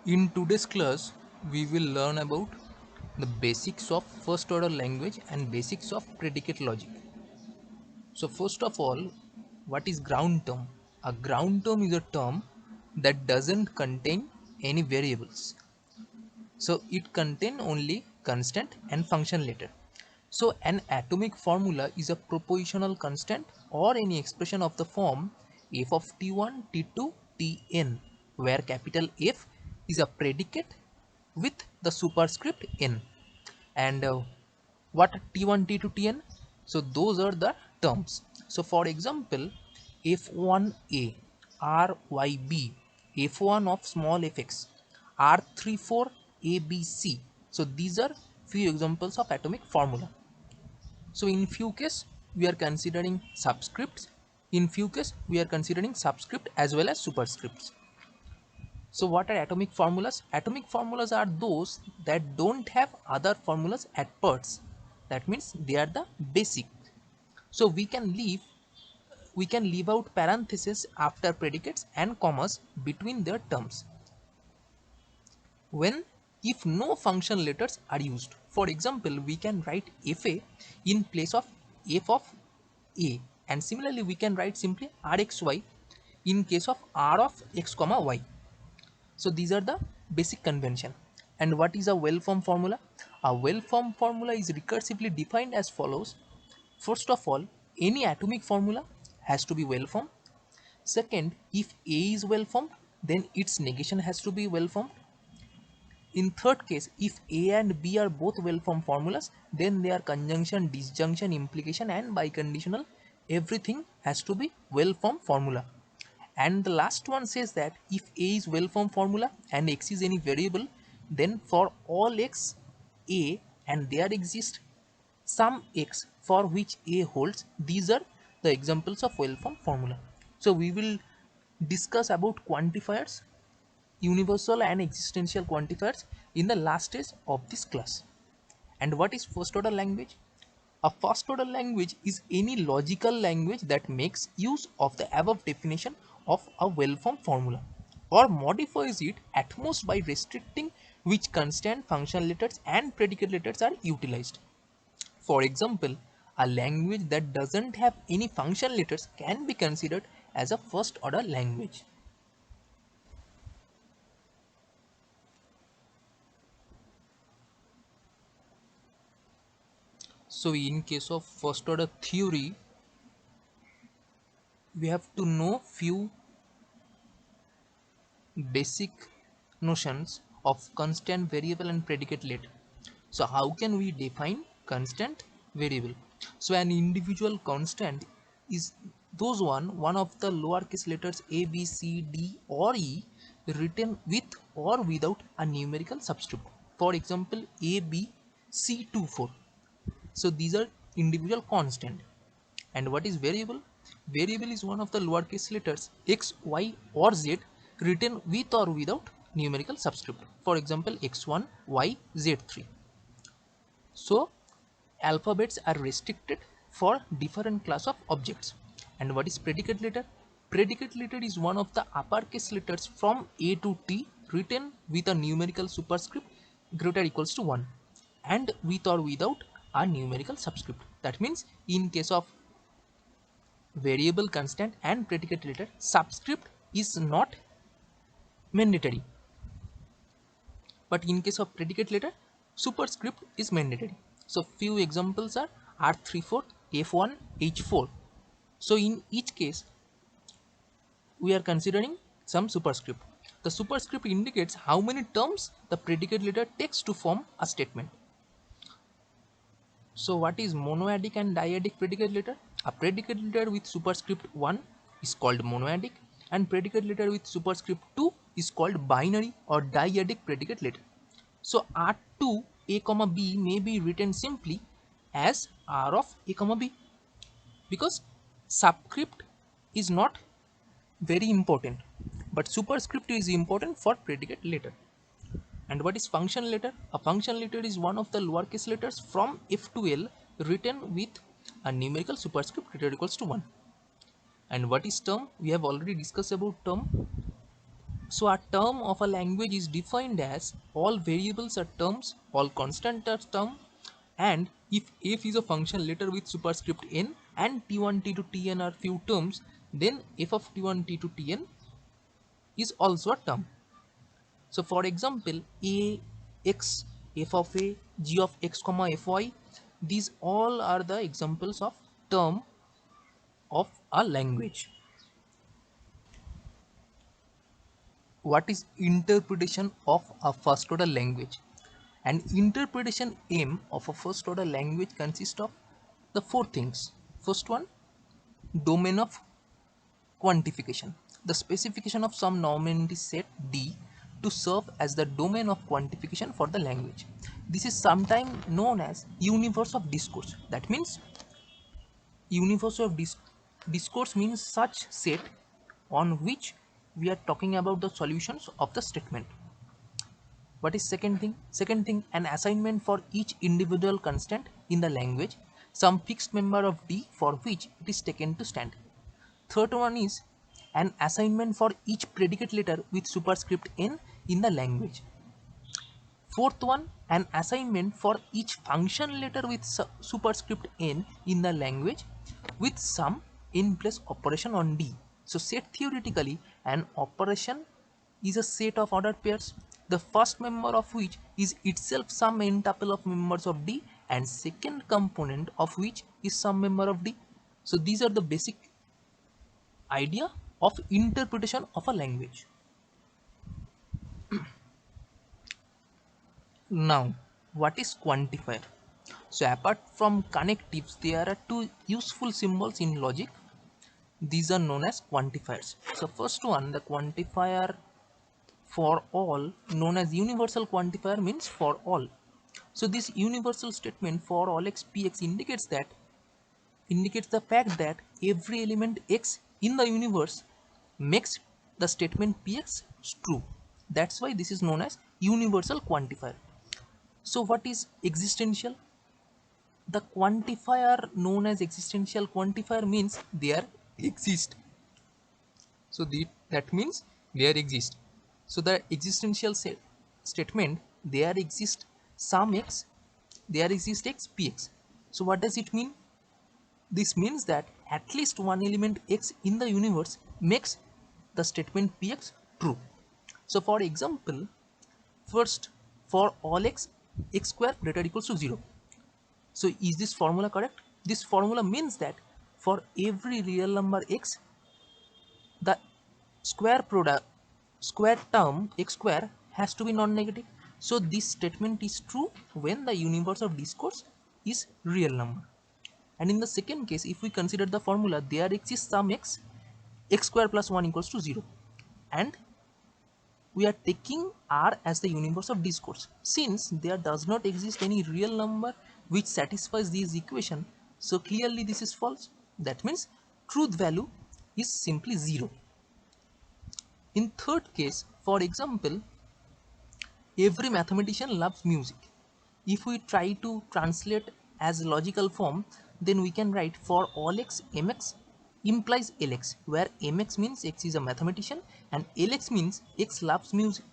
In today's class, we will learn about the basics of first order language and basics of predicate logic. So first of all, what is ground term? A ground term is a term that doesn't contain any variables. So it contain only constant and function letter. So an atomic formula is a propositional constant or any expression of the form f of t1, t2, tn, where capital F is a predicate with the superscript n. And what t1, t2, tn? So those are the terms. So for example, f1a, ryb, f1 of small fx, r34, abc. So these are few examples of atomic formula. So in few cases we are considering subscripts, in few cases we are considering subscript as well as superscripts. So what are atomic formulas? Atomic formulas are those that don't have other formulas at parts. That means they are the basic. So we can leave out parentheses after predicates and commas between their terms when if no function letters are used. For example, we can write fa in place of f of a, and similarly we can write simply rxy in case of r of x comma y. So these are the basic convention. And what is a well-formed formula? A well-formed formula is recursively defined as follows. First of all, any atomic formula has to be well-formed. Second, if a is well-formed, then its negation has to be well-formed. In third case, if A and B are both well-formed formulas, then their conjunction, disjunction, implication and biconditional, everything has to be well-formed formula. And the last one says that if A is well-formed formula and X is any variable, then for all X A and there exists some X for which A holds, these are the examples of well-formed formula. So we will discuss about quantifiers, universal and existential quantifiers in the last stage of this class. And what is first order language? A first order language is any logical language that makes use of the above definition of a well-formed formula or modifies it at most by restricting which constant, function letters and predicate letters are utilized. For example, a language that doesn't have any function letters can be considered as a first order language. So in case of first order theory, we have to know few basic notions of constant, variable and predicate letter. So how can we define constant, variable? So an individual constant is one of the lowercase letters a, b, c, d or e written with or without a numerical subscript. For example, a, b, c, 2, 4. So these are individual constant. And what is variable? Variable is one of the lowercase letters x, y or z written with or without numerical subscript. For example, x1, y, z3. So alphabets are restricted for different class of objects. And what is predicate letter? Predicate letter is one of the uppercase letters from A to T written with a numerical superscript greater or equals to 1 and with or without a numerical subscript. That means in case of variable, constant and predicate letter, subscript is not mandatory, but in case of predicate letter, superscript is mandatory. So few examples are r34, f1, h4. So in each case we are considering some superscript. The superscript indicates how many terms the predicate letter takes to form a statement. So what is monoadic and dyadic predicate letter? A predicate letter with superscript 1 is called monoadic and predicate letter with superscript 2 is called binary or dyadic predicate letter. So R2 A comma B may be written simply as R of A comma B because subscript is not very important, but superscript is important for predicate letter. And what is function letter? A function letter is one of the lowercase letters from F to L written with a numerical superscript greater or equals to 1. And what is term? We have already discussed about term. So a term of a language is defined as all variables are terms, all constant are term, and if f is a function letter with superscript n and t1 t2 tn are few terms, then f of t1 t2 tn is also a term. So for example, a, x, f of a, g of x comma fy, these all are the examples of term of a language. What is interpretation of a first order language? An interpretation aim of a first order language consists of the four things. First one, domain of quantification, the specification of some nominality set D to serve as the domain of quantification for the language. This is sometimes known as universe of discourse. That means universe of discourse means such set on which we are talking about the solutions of the statement. What is second thing? Second thing, an assignment for each individual constant in the language, some fixed member of D for which it is taken to stand. Third one is an assignment for each predicate letter with superscript n in the language. Fourth one, an assignment for each function letter with superscript n in the language with some n plus operation on D. So set theoretically, an operation is a set of ordered pairs, the first member of which is itself some n tuple of members of D and second component of which is some member of D. So these are the basic idea of interpretation of a language. Now, what is quantifier? So apart from connectives, there are two useful symbols in logic. These are known as quantifiers. So first one, the quantifier for all, known as universal quantifier, means for all. So this universal statement for all x px indicates the fact that every element x in the universe makes the statement px true. That's why this is known as universal quantifier. So what is existential? The quantifier known as existential quantifier means there exist. So that means there exist. So the existential statement, there exist some x, there exist x px. So what does it mean? This means that at least one element x in the universe makes the statement px true. So for example, first, for all x, x square greater equals to 0. So is this formula correct? This formula means that for every real number x, the square product, square term x square has to be non-negative. So this statement is true when the universe of discourse is real number. And in the second case, if we consider the formula, there exists some x, x square plus 1 equals to 0. And we are taking R as the universe of discourse. Since there does not exist any real number which satisfies this equation, so clearly this is false. That means truth value is simply 0. In third case, for example, every mathematician loves music. If we try to translate as logical form, then we can write for all x, mx implies lx, where mx means x is a mathematician and lx means x loves music.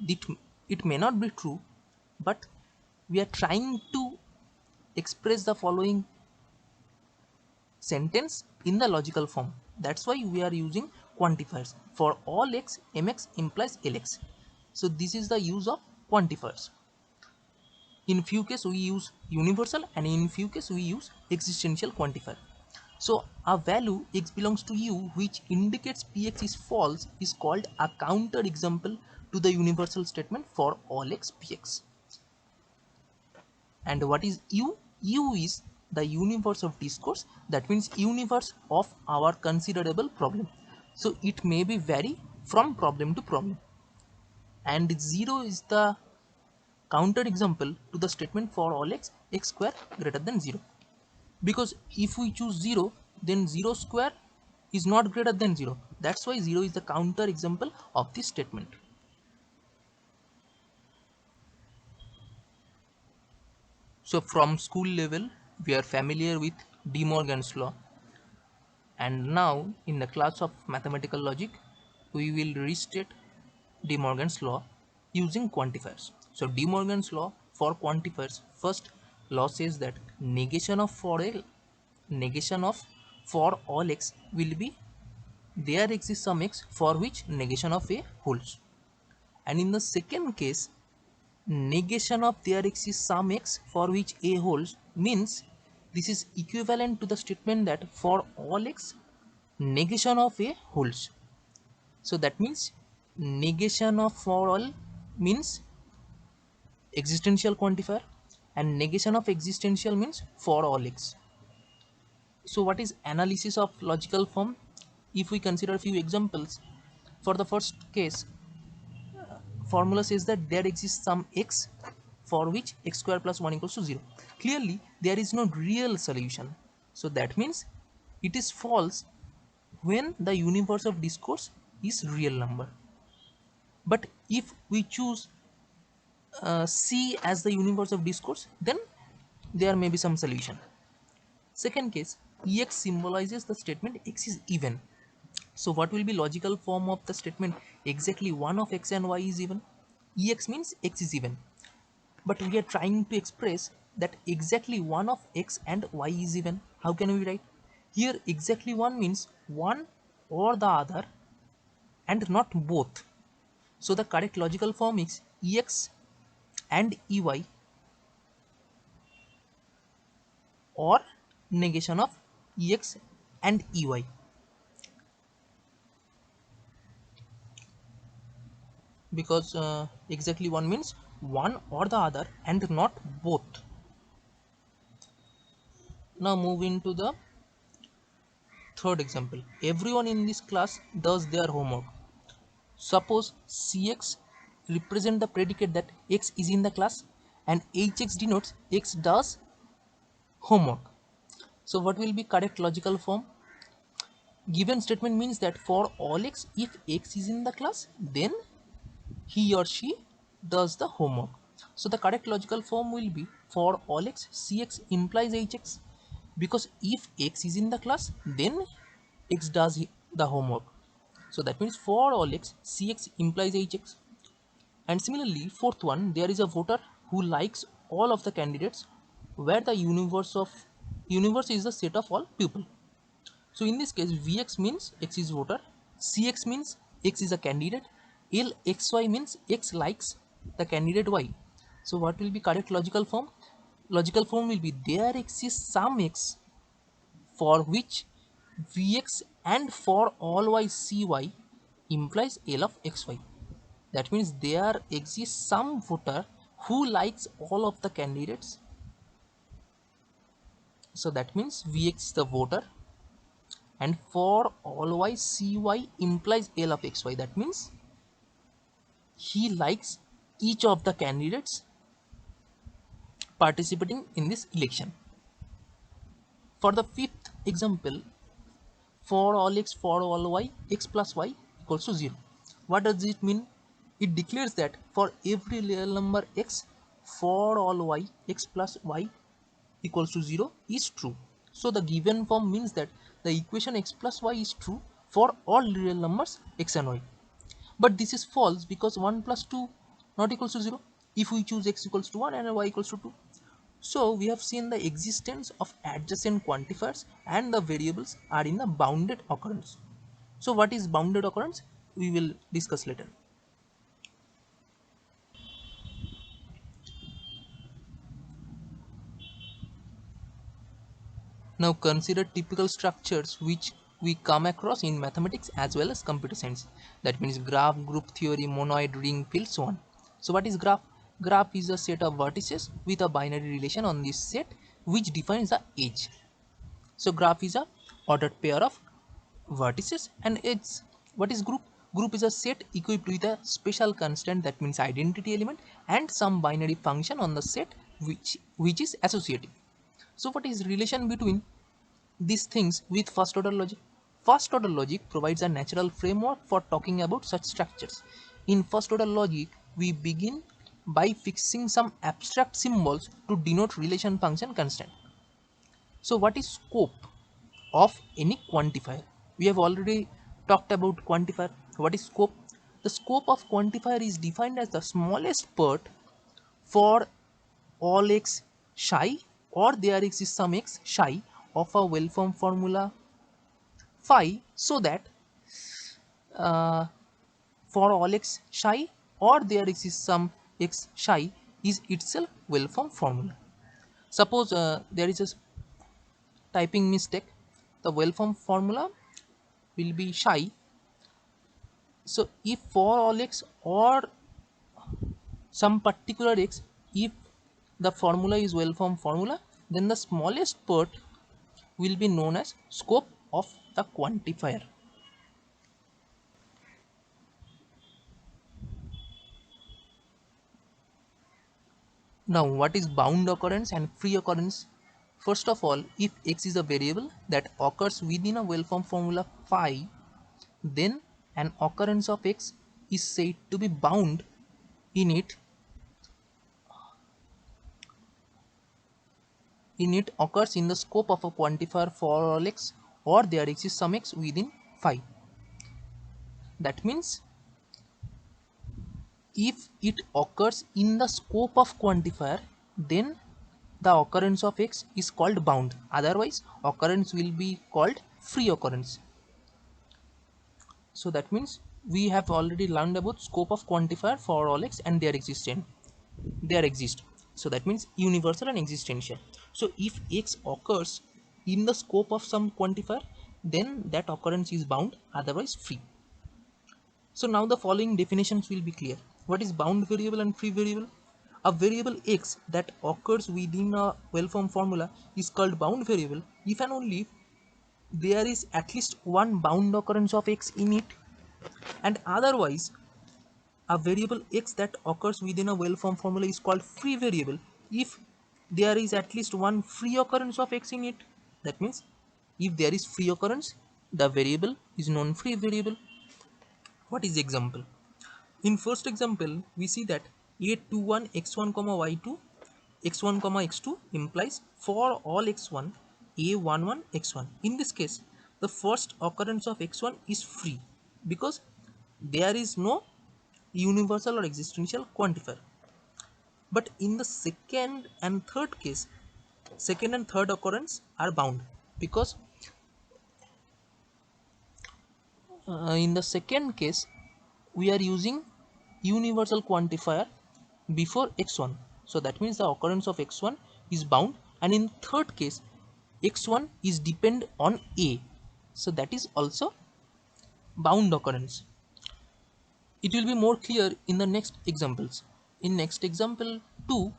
it, it may not be true, but we are trying to express the following sentence in the logical form. That's why we are using quantifiers. For all x, mx implies lx. So this is the use of quantifiers. In few cases we use universal and in few cases we use existential quantifier. So a value x belongs to u which indicates px is false is called a counter example to the universal statement for all x px. And what is u? U is the universe of discourse, that means universe of our considerable problem. So it may be vary from problem to problem. And 0 is the counter example to the statement for all x, x square greater than 0. Because if we choose 0, then 0 square is not greater than 0. That's why 0 is the counter example of this statement. So from school level, we are familiar with De Morgan's law. And now in the class of mathematical logic, we will restate De Morgan's law using quantifiers. So De Morgan's law for quantifiers, first law says that negation of for all x will be there exists some x for which negation of a holds. And in the second case, negation of there exists some x for which a holds means this is equivalent to the statement that for all x negation of a holds. So that means negation of for all means existential quantifier and negation of existential means for all x. So what is analysis of logical form? If we consider a few examples, for the first case, formula says that there exists some x for which x square plus 1 equals to 0. Clearly there is no real solution, so that means it is false when the universe of discourse is real number. But if we choose C as the universe of discourse, then there may be some solution. Second case, Ex symbolizes the statement x is even. So what will be logical form of the statement exactly one of x and y is even? Ex means x is even. But we are trying to express that exactly one of x and y is even. How can we write? Here exactly one means one or the other and not both. So the correct logical form is ex and ey or negation of ex and ey. Because exactly one means one or the other and not both. Now moving to the third example. Everyone in this class does their homework. Suppose Cx represent the predicate that x is in the class and Hx denotes x does homework. So what will be correct logical form? Given statement means that for all x, if x is in the class, then he or she does the homework. So the correct logical form will be for all x, Cx implies Hx, because if x is in the class, then x does the homework. So that means for all x, Cx implies Hx. And similarly, fourth one, there is a voter who likes all of the candidates where the universe is the set of all people. So in this case, Vx means x is voter, Cx means x is a candidate, Lxy means x likes the candidate y. So what will be correct logical form? Logical form will be there exists some x for which Vx and for all y Cy implies L of xy. That means there exists some voter who likes all of the candidates. So that means Vx is the voter and for all y Cy implies L of xy. That means he likes each of the candidates participating in this election. For the fifth example, for all x for all y x plus y equals to 0. What does it mean? It declares that for every real number x for all y x plus y equals to 0 is true. So the given form means that the equation x plus y is true for all real numbers x and y. But this is false because 1 plus 2 not equals to 0 if we choose x equals to 1 and y equals to 2. So we have seen the existence of adjacent quantifiers and the variables are in the bounded occurrence. So what is bounded occurrence? We will discuss later. Now consider typical structures which we come across in mathematics as well as computer science. That means graph, group theory, monoid, ring, field, so on. So what is graph? Graph is a set of vertices with a binary relation on this set which defines the edge. So graph is a ordered pair of vertices and edges. What is group? Group is a set equipped with a special constant, that means identity element, and some binary function on the set which is associative. So what is relation between these things with first order logic? First order logic provides a natural framework for talking about such structures. In first order logic, we begin by fixing some abstract symbols to denote relation function constant. So what is scope of any quantifier? We have already talked about quantifier. What is scope? The scope of quantifier is defined as the smallest part for all x psi, or there exists some x psi of a well-formed formula phi, so that uh, for all x psi or there exists some x psi is itself well-formed formula. Suppose there is a typing mistake, the well-formed formula will be psi. So if for all x or some particular x, if the formula is well-formed formula, then the smallest part will be known as scope of the quantifier. Now, what is bound occurrence and free occurrence? First of all, if x is a variable that occurs within a well-formed formula phi, then an occurrence of x is said to be bound in it. Occurs in the scope of a quantifier for all x, or there exists some x within phi. That means if it occurs in the scope of quantifier, then the occurrence of x is called bound. Otherwise, occurrence will be called free occurrence. So that means we have already learned about scope of quantifier for all x and their existence. There exist. So that means universal and existential. So if x occurs in the scope of some quantifier, then that occurrence is bound, otherwise free. So now the following definitions will be clear. What is bound variable and free variable? A variable x that occurs within a well-formed formula is called bound variable if and only if there is at least one bound occurrence of x in it, and otherwise a variable x that occurs within a well-formed formula is called free variable if there is at least one free occurrence of x in it. That means if there is free occurrence, the variable is known free variable. What is example? In first example, we see that a21 x1 comma y2 x1 comma x2 implies for all x1 a11 x1. In this case, the first occurrence of x1 is free because there is no universal or existential quantifier. But in the second and third case, second and third occurrence are bound because in the second case we are using universal quantifier before x1, so that means the occurrence of x1 is bound, and in third case x1 is depend on a, so that is also bound occurrence. It will be more clear in the next examples. In next example 2,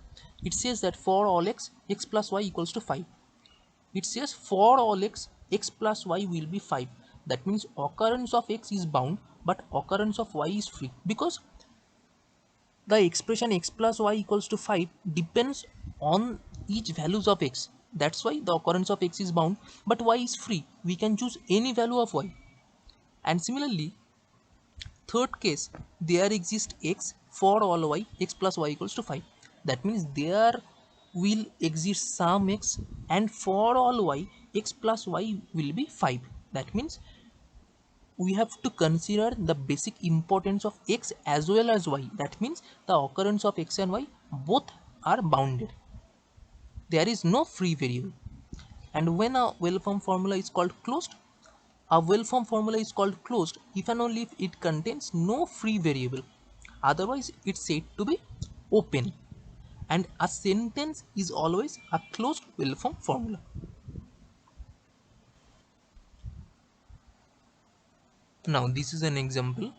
it says that for all x, x plus y equals to 5. It says for all x, x plus y will be 5. That means occurrence of x is bound, but occurrence of y is free, because the expression x plus y equals to 5 depends on each values of x. That's why the occurrence of x is bound, but y is free. We can choose any value of y. And similarly, third case, there exists x for all y, x plus y equals to 5. That means there will exist some x, and for all y, x plus y will be 5. That means we have to consider the basic importance of x as well as y. That means the occurrence of x and y both are bounded. There is no free variable. And when a well-formed formula is called closed, a well-formed formula is called closed if and only if it contains no free variable. Otherwise, it's said to be open. And a sentence is always a closed well-formed formula. Now, this is an example.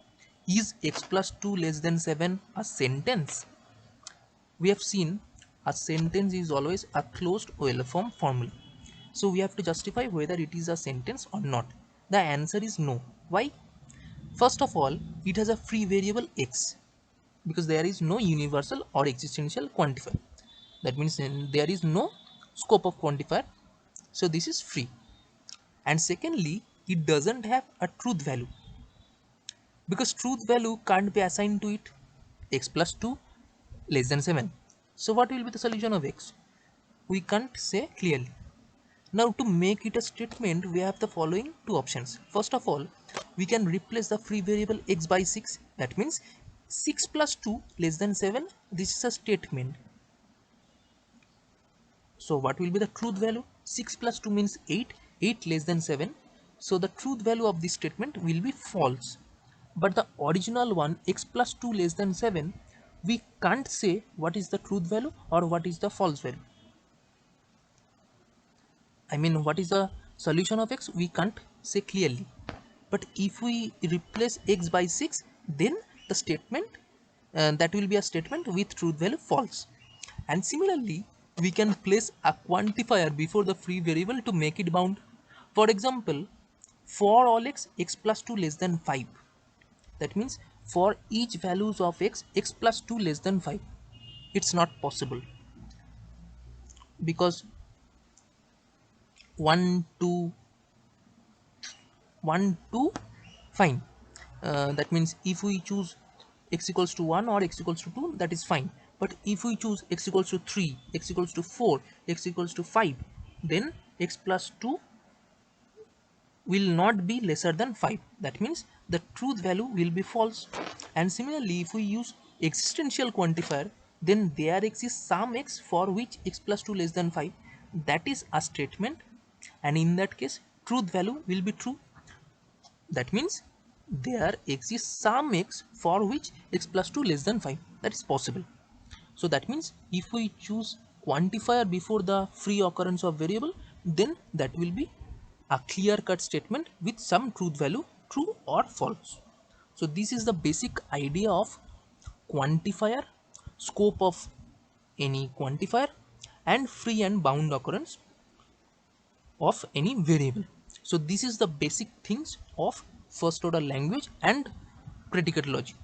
Is x plus 2 less than 7 a sentence? We have seen a sentence is always a closed well-formed formula. So we have to justify whether it is a sentence or not. The answer is no. Why? First of all, it has a free variable x, because there is no universal or existential quantifier. That means there is no scope of quantifier. So this is free. And secondly, it doesn't have a truth value, because truth value can't be assigned to it. X plus 2 less than 7. So what will be the solution of x? We can't say clearly. Now to make it a statement, we have the following two options. First of all, we can replace the free variable x by 6 That means 6 plus 2 less than 7. This is a statement. So what will be the truth value? 6 plus 2 means 8. 8 less than 7. So the truth value of this statement will be false. But the original one, x plus 2 less than 7, we can't say what is the truth value or what is the false value. I mean, what is the solution of x? We can't say clearly. But if we replace x by 6, then the statement, that will be a statement with truth value false. And similarly, we can place a quantifier before the free variable to make it bound. For example, for all x, x plus 2 less than 5. That means for each values of x, x plus 2 less than 5. It's not possible because 1, 2, 1, 2, fine. That means if we choose x equals to 1 or x equals to 2, that is fine. But if we choose x equals to 3, x equals to 4, x equals to 5, then x plus 2 will not be lesser than 5. That means the truth value will be false. And similarly, if we use existential quantifier, then there exists some x for which x plus 2 less than 5. That is a statement, and in that case truth value will be true. That means there exists some x for which x plus 2 less than 5. That is possible. So that means if we choose quantifier before the free occurrence of variable, then that will be a clear cut statement with some truth value, true or false. So this is the basic idea of quantifier, scope of any quantifier, and free and bound occurrence of any variable. So this is the basic things of first order language and predicate logic.